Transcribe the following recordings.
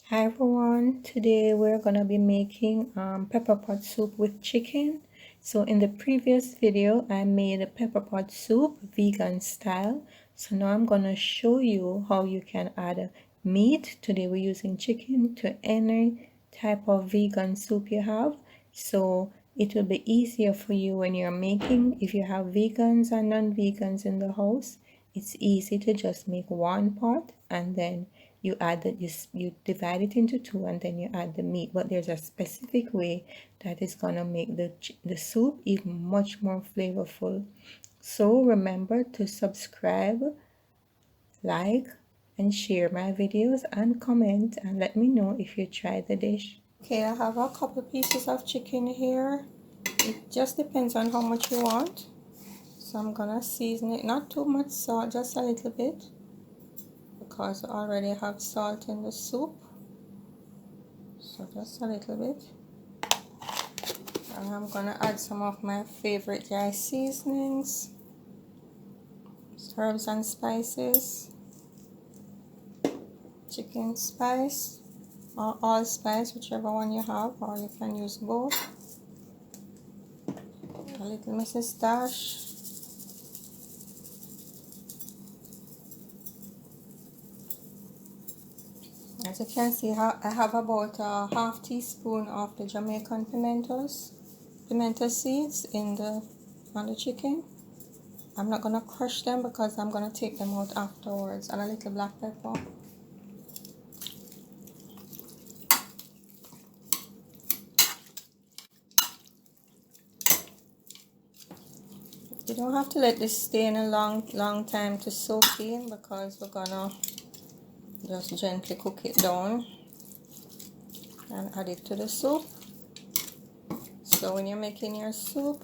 Hi everyone, today we're gonna be making pepper pot soup with chicken. So in the previous video I made a pepper pot soup vegan style. So now I'm gonna show you how you can add meat. Today we're using chicken to any type of vegan soup you have. So it will be easier for you when you're making. If you have vegans and non-vegans in the house, it's easy to just make one pot and then you add that you divide it into two and then you add the meat, but there's a specific way that is gonna make the soup even much more flavorful. So remember to subscribe, like, and share my videos and comment and let me know if you tried the dish. Okay, I have a couple pieces of chicken here. It just depends on how much you want. So I'm gonna season it, not too much salt, just a little bit, because I already have salt in the soup. So just a little bit. And I'm gonna add some of my favorite dry seasonings, herbs and spices, chicken spice, or allspice, whichever one you have, or you can use both. A little Mrs. Dash. As you can see, I have about a half teaspoon of the Jamaican pimento seeds on the chicken. I'm not gonna crush them because I'm gonna take them out afterwards, and a little black pepper. You don't have to let this stay in a long time to soak in, because we're gonna just gently cook it down and add it to the soup. So when you're making your soup,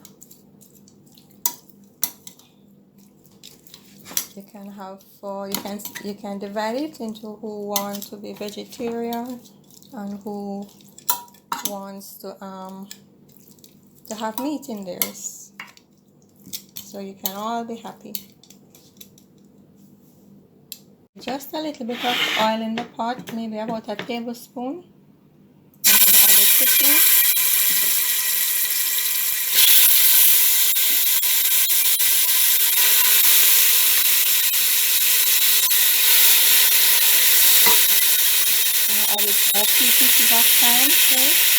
you can have you can divide it into who want to be vegetarian and who wants to have meat in theirs. So you can all be happy. Just a little bit of oil in the pot, maybe about a tablespoon. I'm gonna add the chicken. I'm gonna add it a few pieces of thyme first.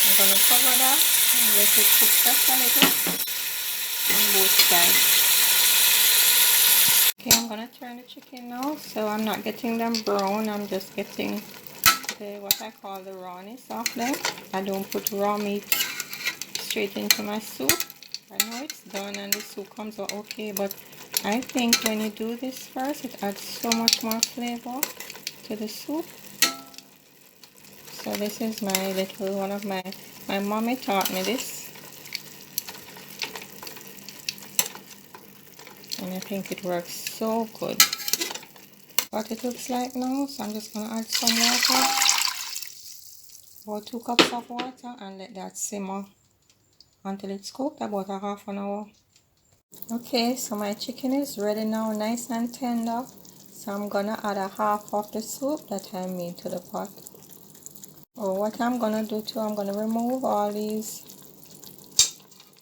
I'm gonna cover that and let it cook just a little on both sides. Okay, I'm gonna turn the chicken now. So I'm not getting them brown, I'm just getting what I call the rawness of them. I don't put raw meat straight into my soup. I know it's done and the soup comes out okay, but I think when you do this first, it adds so much more flavor to the soup. So this is my little one of my mommy taught me this, and I think it works so good. What it looks like now, so I'm just gonna add some water, about 2 cups of water, and let that simmer until it's cooked, about a half an hour. Okay, so my chicken is ready now, nice and tender. So I'm gonna add a half of the soup that I made to the pot. Oh, what I'm gonna do too, I'm gonna remove all these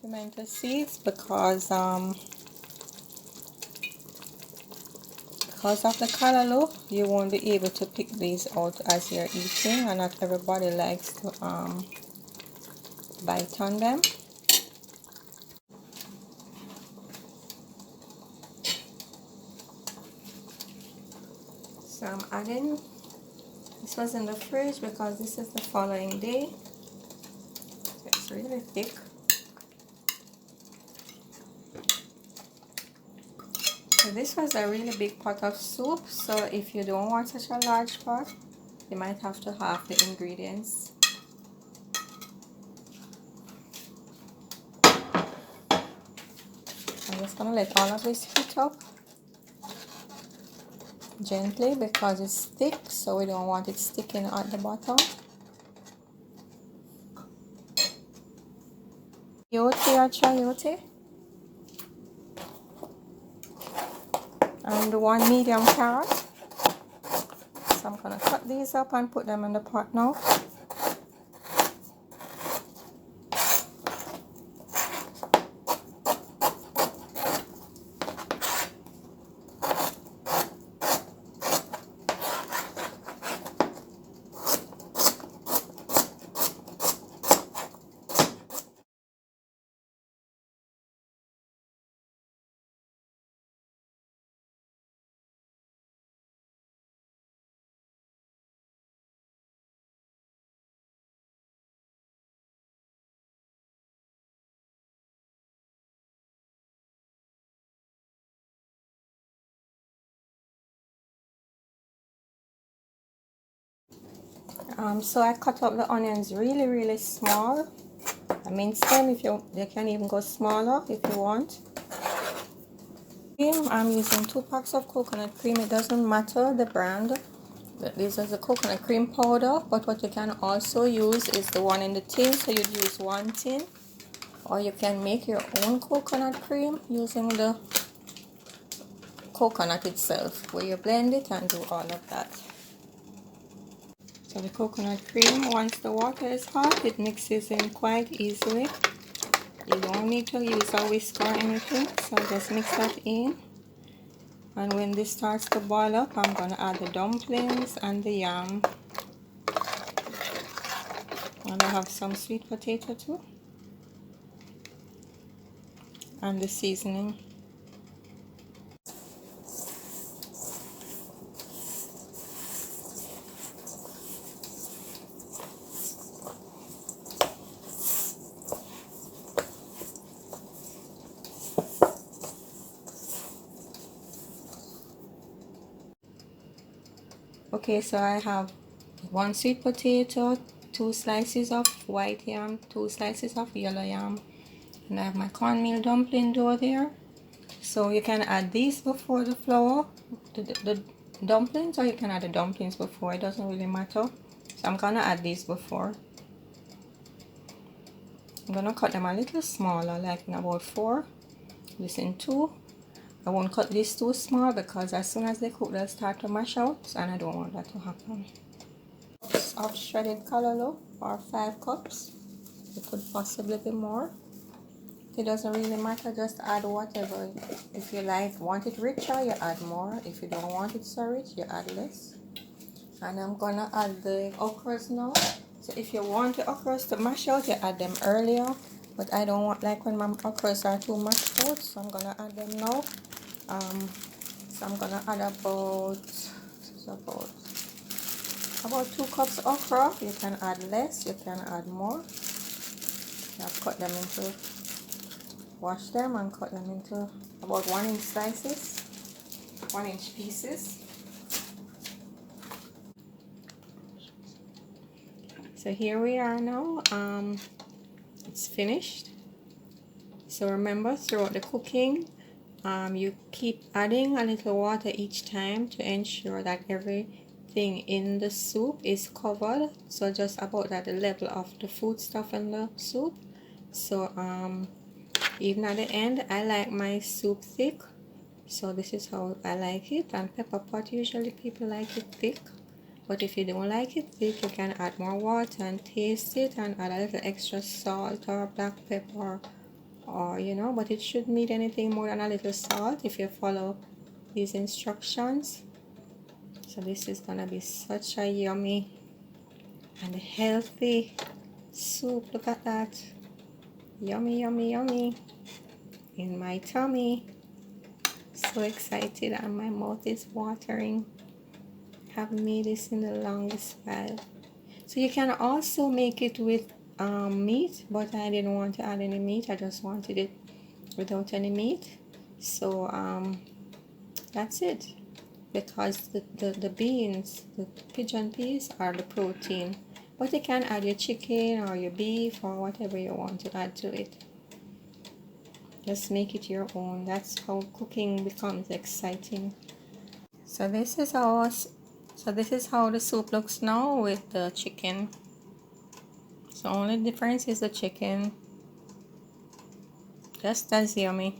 pimento seeds because of the color look, you won't be able to pick these out as you're eating, and not everybody likes to bite on them. So I'm adding, this was in the fridge because this is the following day. It's really thick. So this was a really big pot of soup, so if you don't want such a large pot, you might have to halve the ingredients. I'm just gonna let all of this heat up. gently because it's thick, so we don't want it sticking at the bottom. Chayote or chayote. And 1 medium carrot. So I'm gonna cut these up and put them in the pot now. So I cut up the onions really small. I minced them. If they can even go smaller if you want. I'm using 2 packs of coconut cream. It doesn't matter the brand. This is the coconut cream powder, but what you can also use is the one in the tin. So you'd use 1 tin, or you can make your own coconut cream using the coconut itself, where you blend it and do all of that. So the coconut cream, once the water is hot, it mixes in quite easily. You don't need to use a whisk or anything, so just mix that in. And when this starts to boil up, I'm going to add the dumplings and the yam. And I have some sweet potato too. And the seasoning. Okay, so I have 1 sweet potato, 2 slices of white yam, 2 slices of yellow yam, and I have my cornmeal dumpling dough there. So you can add these before the flour, the dumplings, or you can add the dumplings before, it doesn't really matter. So I'm gonna add these before. I'm gonna cut them a little smaller, like in about 4, this in 2. I won't cut this too small because as soon as they cook they'll start to mash out, and I don't want that to happen. Cups of shredded callaloo, or 5 cups. It could possibly be more. It doesn't really matter, just add whatever. If you want it richer, you add more. If you don't want it so rich, you add less. And I'm gonna add the okras now. So if you want the okras to mash out, you add them earlier. But I don't want, like when my okras are too mashed out, so I'm gonna add them now. So I'm gonna add about 2 cups okra. You can add less, you can add more. I've cut them into, wash them and cut them into about 1-inch slices, 1-inch pieces. So here we are now. It's finished. So remember, throughout the cooking, you keep adding a little water each time to ensure that everything in the soup is covered. So just about that the level of the food stuff in the soup. So even at the end, I like my soup thick. So this is how I like it. And Pepperpot, usually people like it thick. But if you don't like it thick, you can add more water and taste it and add a little extra salt or black pepper, or you know, but it shouldn't need anything more than a little salt if you follow these instructions. So this is gonna be such a yummy and healthy soup. Look at that. Yummy, yummy, yummy in my tummy. So excited and my mouth is watering. Haven't made this in the longest while. So you can also make it with meat, but I didn't want to add any meat. I just wanted it without any meat. So that's it, because the beans, the pigeon peas, are the protein, but you can add your chicken or your beef or whatever you want to add to it. Just make it your own. That's how cooking becomes exciting. So this is how the soup looks now with the chicken. So only difference is the chicken. Just as yummy.